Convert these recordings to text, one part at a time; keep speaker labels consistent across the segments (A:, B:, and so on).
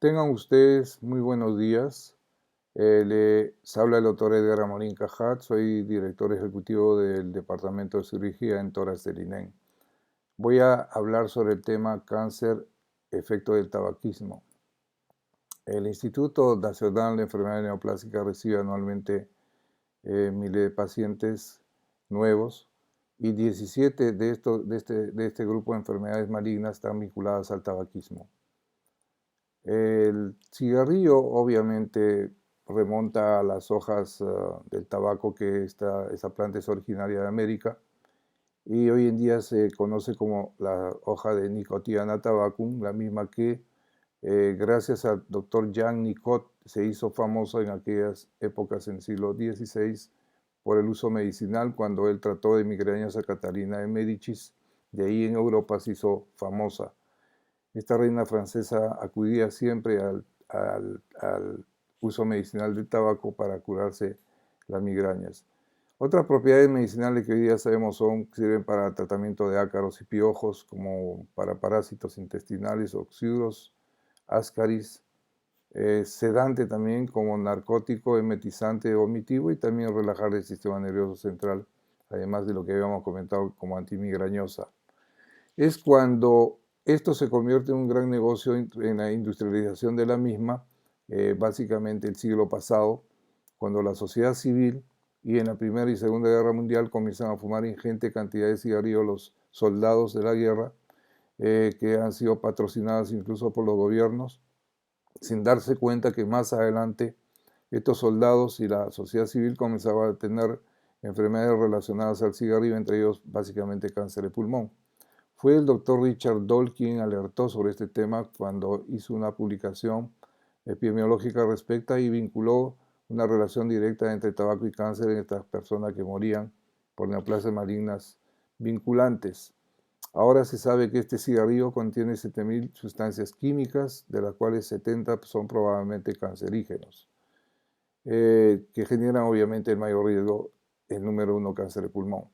A: Tengan ustedes muy buenos días. Les habla el doctor Edgar Amorín Cajat, soy director ejecutivo del Departamento de Cirugía en Tórax del INEM. Voy a hablar sobre el tema cáncer, efecto del tabaquismo. El Instituto Nacional de Enfermedades Neoplásicas recibe anualmente miles de pacientes nuevos y 17 de este grupo de enfermedades malignas están vinculadas al tabaquismo. El cigarrillo obviamente remonta a las hojas del tabaco, que esa planta es originaria de América y hoy en día se conoce como la hoja de Nicotiana tabacum, la misma que gracias al doctor Jean Nicot se hizo famoso en aquellas épocas en el siglo XVI por el uso medicinal cuando él trató de migrañas a Catalina de Médicis. De ahí en Europa se hizo famosa. Esta reina francesa acudía siempre al uso medicinal del tabaco para curarse las migrañas. Otras propiedades medicinales que hoy día sabemos sirven para tratamiento de ácaros y piojos, como para parásitos intestinales, oxiuros, ascaris, sedante también como narcótico, emetizante, vomitivo y también relajar el sistema nervioso central, además de lo que habíamos comentado como antimigrañosa. Es cuando esto se convierte en un gran negocio en la industrialización de la misma, básicamente el siglo pasado, cuando la sociedad civil y en la Primera y Segunda Guerra Mundial comienzan a fumar ingente cantidad de cigarrillos los soldados de la guerra, que han sido patrocinados incluso por los gobiernos, sin darse cuenta que más adelante estos soldados y la sociedad civil comenzaban a tener enfermedades relacionadas al cigarrillo, entre ellos básicamente cáncer de pulmón. Fue el doctor Richard Doll quien alertó sobre este tema cuando hizo una publicación epidemiológica respecto y vinculó una relación directa entre tabaco y cáncer en estas personas que morían por neoplasias malignas vinculantes. Ahora se sabe que este cigarrillo contiene 7.000 sustancias químicas, de las cuales 70 son probablemente cancerígenos, que generan obviamente el mayor riesgo, el número 1, cáncer de pulmón.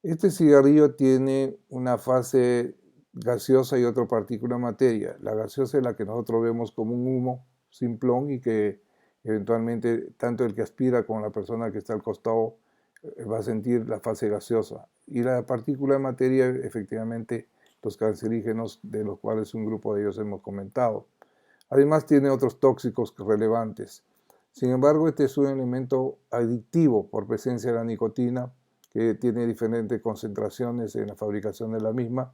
A: Este cigarrillo tiene una fase gaseosa y otra partícula materia. La gaseosa es la que nosotros vemos como un humo simplón y que eventualmente tanto el que aspira como la persona que está al costado va a sentir la fase gaseosa. Y la partícula de materia, efectivamente, los cancerígenos, de los cuales un grupo de ellos hemos comentado. Además tiene otros tóxicos relevantes. Sin embargo, este es un elemento adictivo por presencia de la nicotina, que tiene diferentes concentraciones en la fabricación de la misma,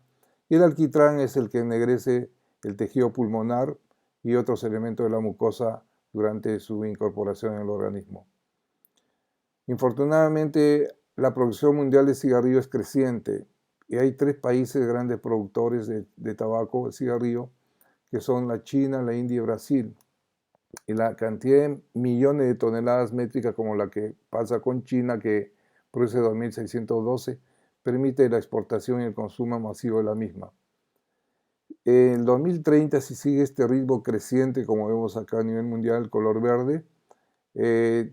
A: y el alquitrán es el que ennegrece el tejido pulmonar y otros elementos de la mucosa durante su incorporación en el organismo. Infortunadamente, la producción mundial de cigarrillo es creciente y hay 3 países grandes productores de tabaco, de cigarrillo, que son la China, la India y Brasil. Y la cantidad de millones de toneladas métricas como la que pasa con China, que produce 2.612, permite la exportación y el consumo masivo de la misma. En 2030, si sigue este ritmo creciente, como vemos acá a nivel mundial, el color verde,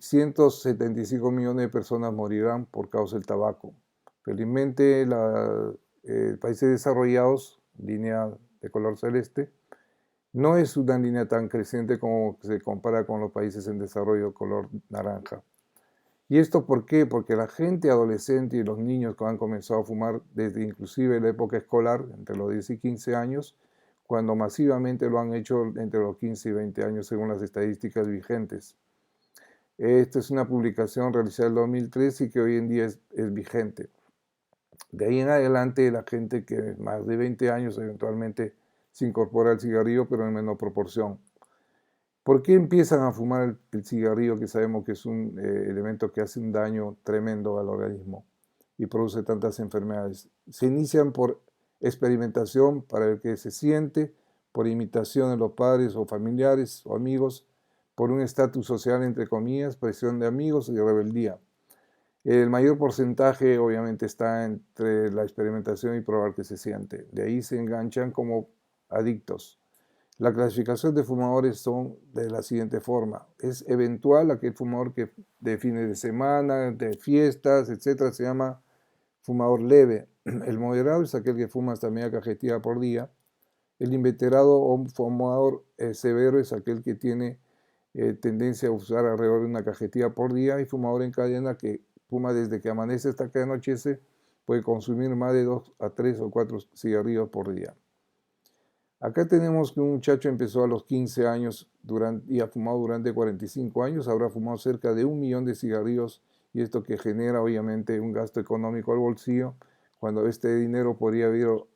A: 175 millones de personas morirán por causa del tabaco. Felizmente, países desarrollados, línea de color celeste, no es una línea tan creciente como se compara con los países en desarrollo color naranja. ¿Y esto por qué? Porque la gente adolescente y los niños que han comenzado a fumar desde inclusive la época escolar, entre los 10 y 15 años, cuando masivamente lo han hecho entre los 15 y 20 años según las estadísticas vigentes. Esta es una publicación realizada en el 2013 y que hoy en día es vigente. De ahí en adelante la gente que más de 20 años eventualmente se incorpora al cigarrillo, pero en menor proporción. ¿Por qué empiezan a fumar el cigarrillo, que sabemos que es un elemento que hace un daño tremendo al organismo y produce tantas enfermedades? Se inician por experimentación para ver qué se siente, por imitación de los padres o familiares o amigos, por un estatus social, entre comillas, presión de amigos y rebeldía. El mayor porcentaje obviamente está entre la experimentación y probar qué se siente. De ahí se enganchan como adictos. La clasificación de fumadores son de la siguiente forma. Es eventual aquel fumador que de fines de semana, de fiestas, etcétera, se llama fumador leve. El moderado es aquel que fuma hasta media cajetilla por día. El inveterado o fumador severo es aquel que tiene tendencia a usar alrededor de una cajetilla por día, y fumador en cadena que fuma desde que amanece hasta que anochece, puede consumir más de 2 a 3 o 4 cigarrillos por día. Acá tenemos que un muchacho empezó a los 15 años y ha fumado durante 45 años, habrá fumado cerca de 1 millón de cigarrillos, y esto que genera obviamente un gasto económico al bolsillo, cuando este dinero podría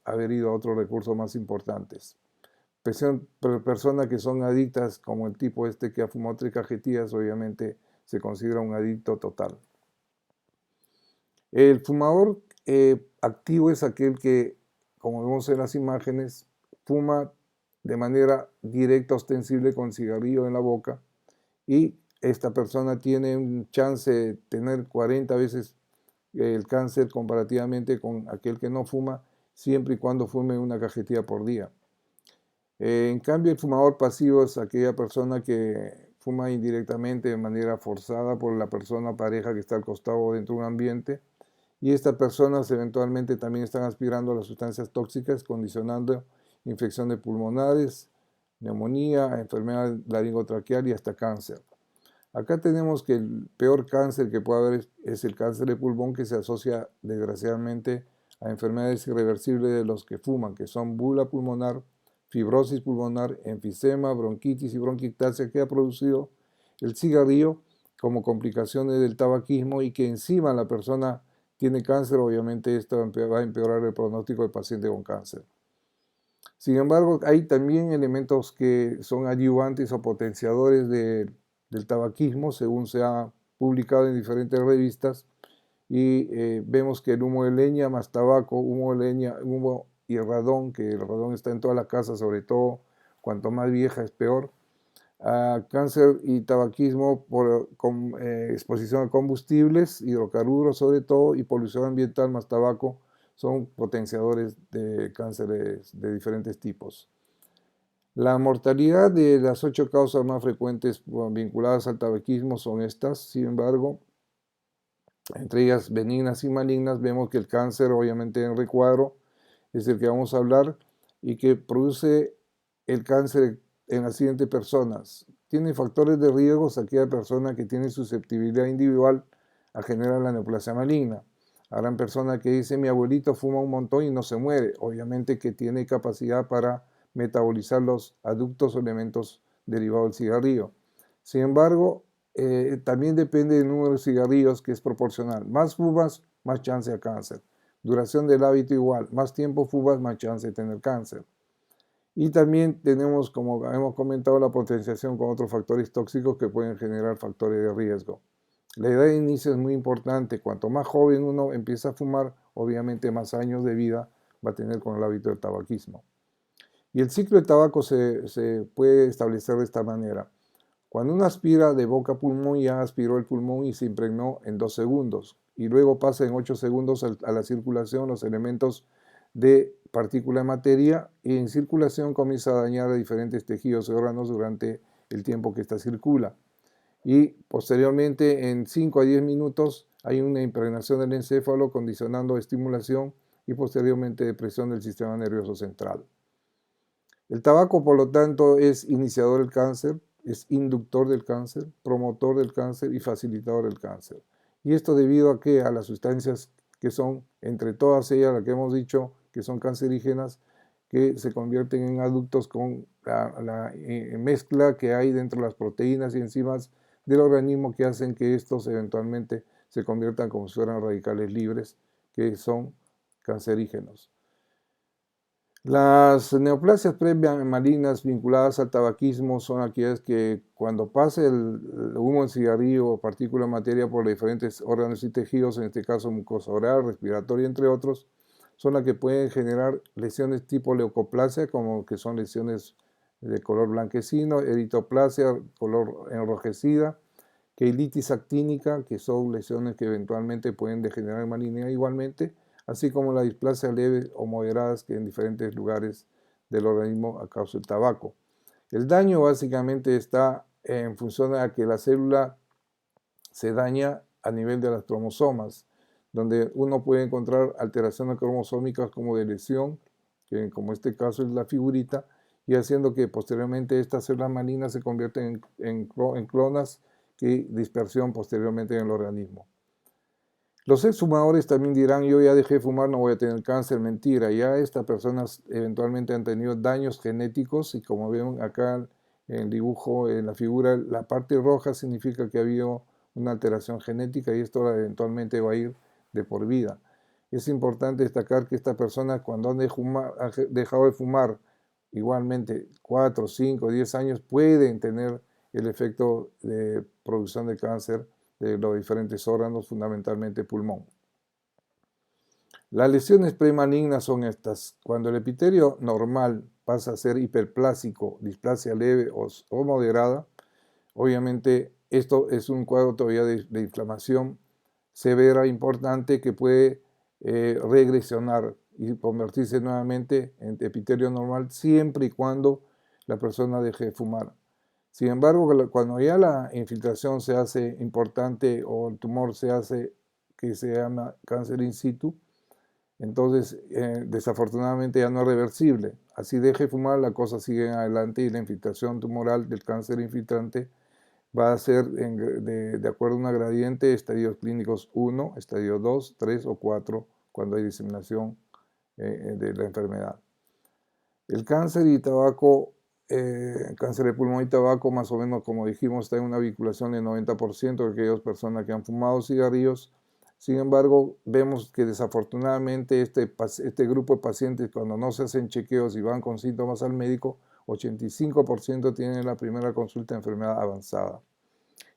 A: haber ido a otros recursos más importantes. Personas que son adictas, como el tipo este que ha fumado 3 cajetillas, obviamente se considera un adicto total. El fumador activo es aquel que, como vemos en las imágenes, fuma de manera directa, ostensible, con cigarrillo en la boca, y esta persona tiene un chance de tener 40 veces el cáncer comparativamente con aquel que no fuma, siempre y cuando fume una cajetilla por día. En cambio, el fumador pasivo es aquella persona que fuma indirectamente, de manera forzada por la persona pareja que está al costado dentro de un ambiente, y estas personas eventualmente también están aspirando a las sustancias tóxicas, condicionando infecciones pulmonares, neumonía, enfermedad laringotraqueal y hasta cáncer. Acá tenemos que el peor cáncer que puede haber es el cáncer de pulmón, que se asocia desgraciadamente a enfermedades irreversibles de los que fuman, que son bula pulmonar, fibrosis pulmonar, enfisema, bronquitis y bronquiectasia, que ha producido el cigarrillo como complicaciones del tabaquismo, y que encima la persona tiene cáncer. Obviamente esto va a empeorar el pronóstico del paciente con cáncer. Sin embargo, hay también elementos que son adyuvantes o potenciadores del tabaquismo, según se ha publicado en diferentes revistas, y vemos que el humo de leña más tabaco, humo de leña, humo y radón, que el radón está en todas las casas, sobre todo cuanto más vieja es peor, cáncer y tabaquismo por exposición a combustibles, hidrocarburos sobre todo, y polución ambiental más tabaco, son potenciadores de cánceres de diferentes tipos. La mortalidad de las 8 causas más frecuentes vinculadas al tabaquismo son estas. Sin embargo, entre ellas benignas y malignas, vemos que el cáncer, obviamente en recuadro, es el que vamos a hablar, y que produce el cáncer en las siguientes personas. Tiene factores de riesgo aquella persona que tiene susceptibilidad individual a generar la neoplasia maligna. Habrán personas que dicen: mi abuelito fuma un montón y no se muere. Obviamente que tiene capacidad para metabolizar los adductos o elementos derivados del cigarrillo. Sin embargo, también depende del número de cigarrillos, que es proporcional. Más fumas, más chance de cáncer. Duración del hábito igual. Más tiempo fumas, más chance de tener cáncer. Y también tenemos, como hemos comentado, la potenciación con otros factores tóxicos que pueden generar factores de riesgo. La edad de inicio es muy importante. Cuanto más joven uno empieza a fumar, obviamente más años de vida va a tener con el hábito del tabaquismo. Y el ciclo del tabaco se puede establecer de esta manera. Cuando uno aspira de boca a pulmón, ya aspiró el pulmón y se impregnó en 2 segundos. Y luego pasa en 8 segundos a la circulación los elementos de partícula de materia, y en circulación comienza a dañar a diferentes tejidos y órganos durante el tiempo que ésta circula. Y posteriormente, en 5 a 10 minutos, hay una impregnación del encéfalo, condicionando estimulación y posteriormente depresión del sistema nervioso central. El tabaco, por lo tanto, es iniciador del cáncer, es inductor del cáncer, promotor del cáncer y facilitador del cáncer. Y esto debido a que a las sustancias que son, entre todas ellas, las que hemos dicho, que son cancerígenas, que se convierten en adductos con la mezcla que hay dentro de las proteínas y enzimas del organismo, que hacen que estos eventualmente se conviertan como si fueran radicales libres, que son cancerígenos. Las neoplasias previas malignas vinculadas al tabaquismo son aquellas que, cuando pase el humo del cigarrillo o partícula de materia por los diferentes órganos y tejidos, en este caso mucosa oral, respiratoria, entre otros, son las que pueden generar lesiones tipo leucoplasia, como que son lesiones de color blanquecino, eritoplasia, color enrojecida, queilitis actínica, que son lesiones que eventualmente pueden degenerar en malignidad igualmente, así como la displasia leve o moderadas, que en diferentes lugares del organismo a causa del tabaco. El daño básicamente está en función a que la célula se daña a nivel de las cromosomas, donde uno puede encontrar alteraciones cromosómicas como de lesión que como este caso es la figurita, y haciendo que posteriormente estas células malignas se convierten en clonas que dispersión posteriormente en el organismo. Los exfumadores también dirán, yo ya dejé de fumar, no voy a tener cáncer. Mentira, ya estas personas eventualmente han tenido daños genéticos y como ven acá en el dibujo, en la figura, la parte roja significa que ha habido una alteración genética y esto eventualmente va a ir de por vida. Es importante destacar que estas personas cuando han dejado de fumar igualmente 4, 5, 10 años pueden tener el efecto de producción de cáncer de los diferentes órganos, fundamentalmente pulmón. Las lesiones premalignas son estas. Cuando el epitelio normal pasa a ser hiperplásico, displasia leve o moderada, obviamente esto es un cuadro todavía de inflamación severa, importante, que puede regresionar y convertirse nuevamente en epitelio normal siempre y cuando la persona deje de fumar. Sin embargo, cuando ya la infiltración se hace importante o el tumor se hace que se llama cáncer in situ, entonces desafortunadamente ya no es reversible. Así deje de fumar, la cosa sigue adelante y la infiltración tumoral del cáncer infiltrante va a ser de acuerdo a una gradiente, estadios clínicos 1, estadio 2, 3 o 4, cuando hay diseminación de la enfermedad. El cáncer y tabaco, cáncer de pulmón y tabaco, más o menos como dijimos, está en una vinculación del 90% de aquellas personas que han fumado cigarrillos. Sin embargo, vemos que desafortunadamente este grupo de pacientes, cuando no se hacen chequeos y van con síntomas al médico, 85% tienen la primera consulta de enfermedad avanzada.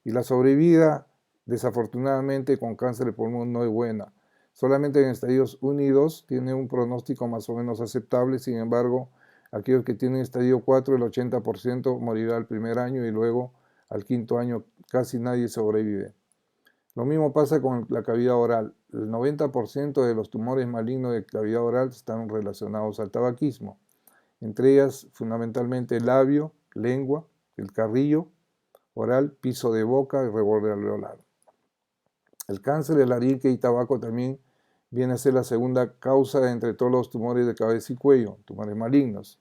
A: Y la sobrevida, desafortunadamente, con cáncer de pulmón no es buena. Solamente en estadios 1 y 2 tiene un pronóstico más o menos aceptable. Sin embargo, aquellos que tienen estadio 4, el 80% morirá el primer año y luego al quinto año casi nadie sobrevive. Lo mismo pasa con la cavidad oral. El 90% de los tumores malignos de cavidad oral están relacionados al tabaquismo. Entre ellas, fundamentalmente, el labio, lengua, el carrillo oral, piso de boca y reborde alveolar. El cáncer de laringe y tabaco también viene a ser la segunda causa entre todos los tumores de cabeza y cuello, tumores malignos.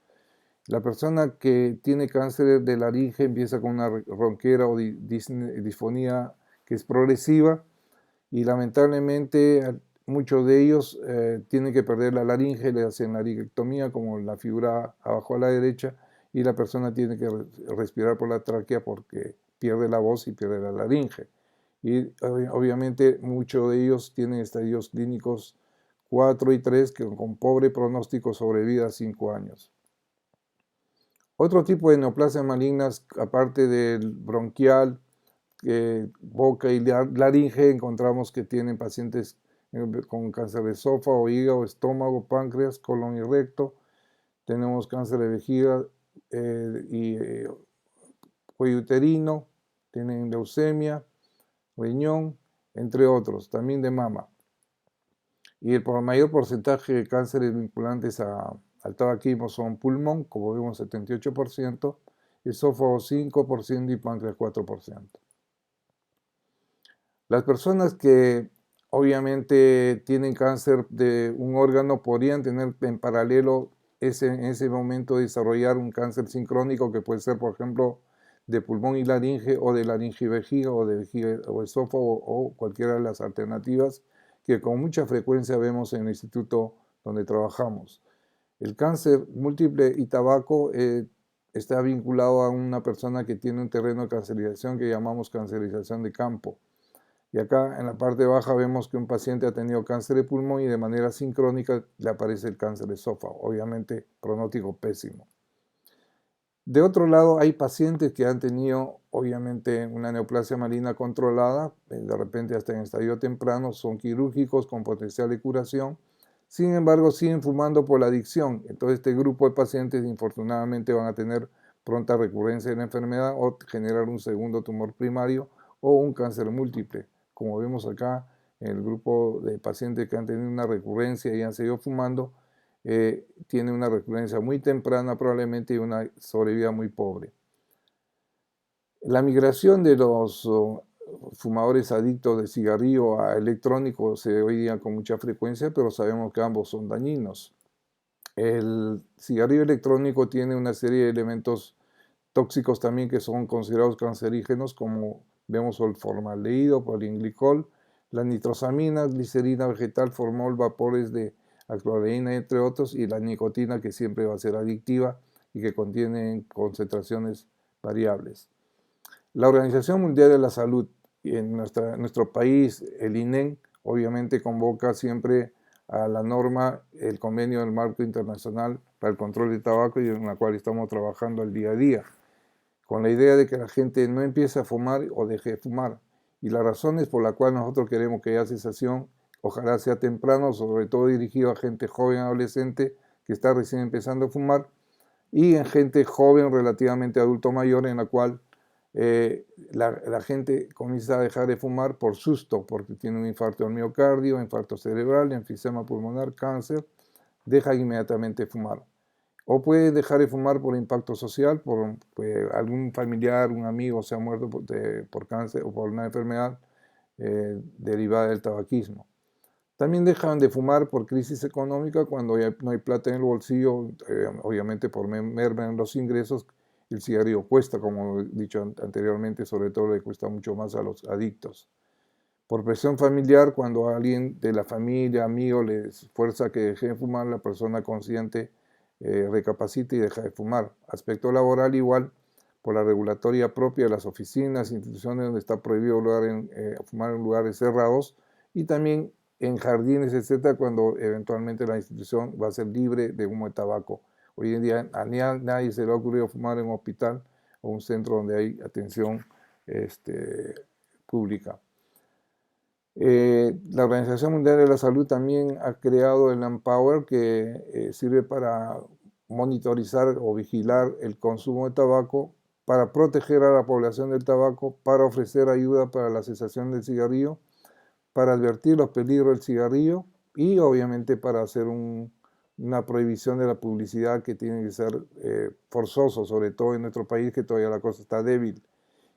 A: La persona que tiene cáncer de laringe empieza con una ronquera o disfonía que es progresiva y lamentablemente muchos de ellos tienen que perder la laringe, le hacen laringectomía como la figura abajo a la derecha y la persona tiene que respirar por la tráquea porque pierde la voz y pierde la laringe. Y obviamente muchos de ellos tienen estadios clínicos 4 y 3 que con pobre pronóstico sobrevida a 5 años. Otro tipo de neoplasias malignas, aparte del bronquial, boca y laringe, encontramos que tienen pacientes con cáncer de esófago, hígado, estómago, páncreas, colon y recto. Tenemos cáncer de vejiga y cuello uterino, tienen leucemia, riñón, entre otros, también de mama. Y el mayor porcentaje de cánceres vinculantes al tabaquismo son pulmón, como vemos 78%, esófago 5% y páncreas 4%. Las personas que obviamente tienen cáncer de un órgano podrían tener en paralelo en ese momento desarrollar un cáncer sincrónico que puede ser, por ejemplo, de pulmón y laringe o de laringe y vejiga o de vejiga o esófago o cualquiera de las alternativas que con mucha frecuencia vemos en el instituto donde trabajamos. El cáncer múltiple y tabaco está vinculado a una persona que tiene un terreno de cancerización que llamamos cancerización de campo. Y acá en la parte baja vemos que un paciente ha tenido cáncer de pulmón y de manera sincrónica le aparece el cáncer de esófago, obviamente pronóstico pésimo. De otro lado, hay pacientes que han tenido obviamente una neoplasia maligna controlada, de repente hasta en estadio temprano, son quirúrgicos con potencial de curación, sin embargo siguen fumando por la adicción. Entonces este grupo de pacientes infortunadamente van a tener pronta recurrencia de la enfermedad o generar un segundo tumor primario o un cáncer múltiple. Como vemos acá, en el grupo de pacientes que han tenido una recurrencia y han seguido fumando, tiene una recurrencia muy temprana probablemente y una sobrevida muy pobre. La migración de los fumadores adictos de cigarrillo a electrónico se ve hoy día con mucha frecuencia, pero sabemos que ambos son dañinos. El cigarrillo electrónico tiene una serie de elementos tóxicos también que son considerados cancerígenos, como vemos el formaldehído, polinglicol, la nitrosamina, glicerina vegetal, formol, vapores de acloreína, entre otros, y la nicotina, que siempre va a ser adictiva y que contiene concentraciones variables. La Organización Mundial de la Salud y en nuestro país, el INEN, obviamente convoca siempre a la norma, el convenio del marco internacional para el control del tabaco, y en la cual estamos trabajando el día a día, con la idea de que la gente no empiece a fumar o deje de fumar. Y las razones por las cuales nosotros queremos que haya cesación, ojalá sea temprano, sobre todo dirigido a gente joven, adolescente, que está recién empezando a fumar, y en gente joven, relativamente adulto mayor, en la cual la gente comienza a dejar de fumar por susto, porque tiene un infarto al miocardio, infarto cerebral, enfisema pulmonar, cáncer, deja inmediatamente de fumar. O puede dejar de fumar por impacto social, por algún familiar, un amigo se ha muerto por cáncer o por una enfermedad derivada del tabaquismo. También dejan de fumar por crisis económica cuando ya no hay plata en el bolsillo, obviamente por merma en los ingresos. El cigarrillo cuesta, como he dicho anteriormente, sobre todo le cuesta mucho más a los adictos. Por presión familiar, cuando alguien de la familia, amigo, les fuerza que deje de fumar, la persona consciente recapacita y deja de fumar. Aspecto laboral igual, por la regulatoria propia de las oficinas, instituciones donde está prohibido fumar en lugares cerrados, y también en jardines, etcétera, cuando eventualmente la institución va a ser libre de humo de tabaco. Hoy en día a nadie se le ha ocurrido fumar en un hospital o un centro donde hay atención pública. La Organización Mundial de la Salud también ha creado el Empower, que sirve para monitorizar o vigilar el consumo de tabaco, para proteger a la población del tabaco, para ofrecer ayuda para la cesación del cigarrillo, para advertir los peligros del cigarrillo y obviamente para hacer una prohibición de la publicidad que tiene que ser forzoso, sobre todo en nuestro país, que todavía la cosa está débil,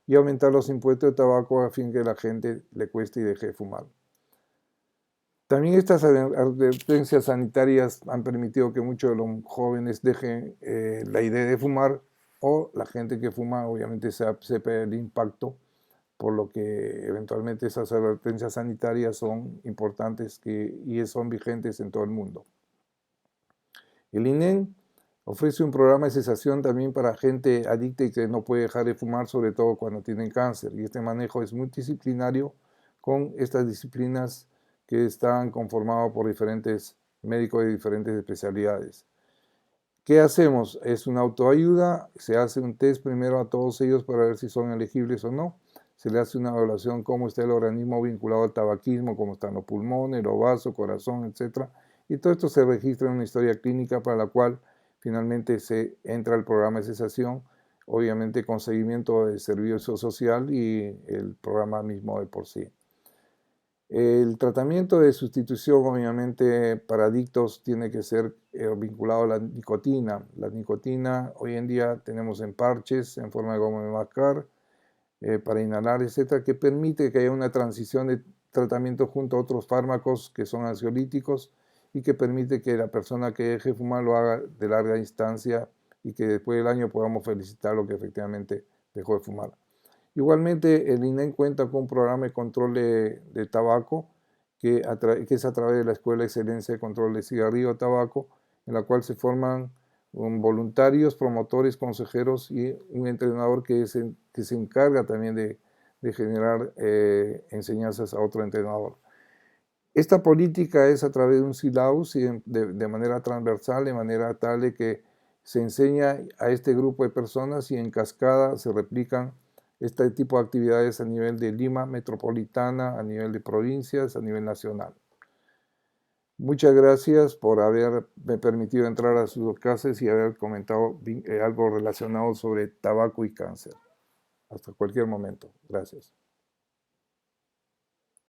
A: y aumentar los impuestos de tabaco a fin que la gente le cueste y deje de fumar. También estas advertencias sanitarias han permitido que muchos de los jóvenes dejen la idea de fumar, o la gente que fuma obviamente sepa el impacto, por lo que eventualmente esas advertencias sanitarias son importantes y son vigentes en todo el mundo. El INEN ofrece un programa de cesación también para gente adicta y que no puede dejar de fumar, sobre todo cuando tienen cáncer. Y este manejo es multidisciplinario, con estas disciplinas que están conformadas por diferentes médicos de diferentes especialidades. ¿Qué hacemos? Es una autoayuda, se hace un test primero a todos ellos para ver si son elegibles o no. Se le hace una evaluación cómo está el organismo vinculado al tabaquismo, cómo están los pulmones, los vasos, corazón, etc. Y todo esto se registra en una historia clínica para la cual finalmente se entra al programa de cesación, obviamente con seguimiento de servicio social y el programa mismo de por sí. El tratamiento de sustitución, obviamente, para adictos tiene que ser vinculado a la nicotina. La nicotina hoy en día tenemos en parches, en forma de goma de mascar, para inhalar, etcétera, que permite que haya una transición de tratamiento junto a otros fármacos que son ansiolíticos y que permite que la persona que deje de fumar lo haga de larga instancia y que después del año podamos felicitarlo que efectivamente dejó de fumar. Igualmente, el INEN cuenta con un programa de control de tabaco que es a través de la Escuela de Excelencia de Control de Cigarrillo y Tabaco, en la cual se forman voluntarios, promotores, consejeros y un entrenador que se encarga también de generar enseñanzas a otro entrenador. Esta política es a través de un silaus y de manera transversal, de manera tal de que se enseña a este grupo de personas y en cascada se replican este tipo de actividades a nivel de Lima metropolitana, a nivel de provincias, a nivel nacional. Muchas gracias por haberme permitido entrar a sus clases y haber comentado algo relacionado sobre tabaco y cáncer. Hasta cualquier momento. Gracias.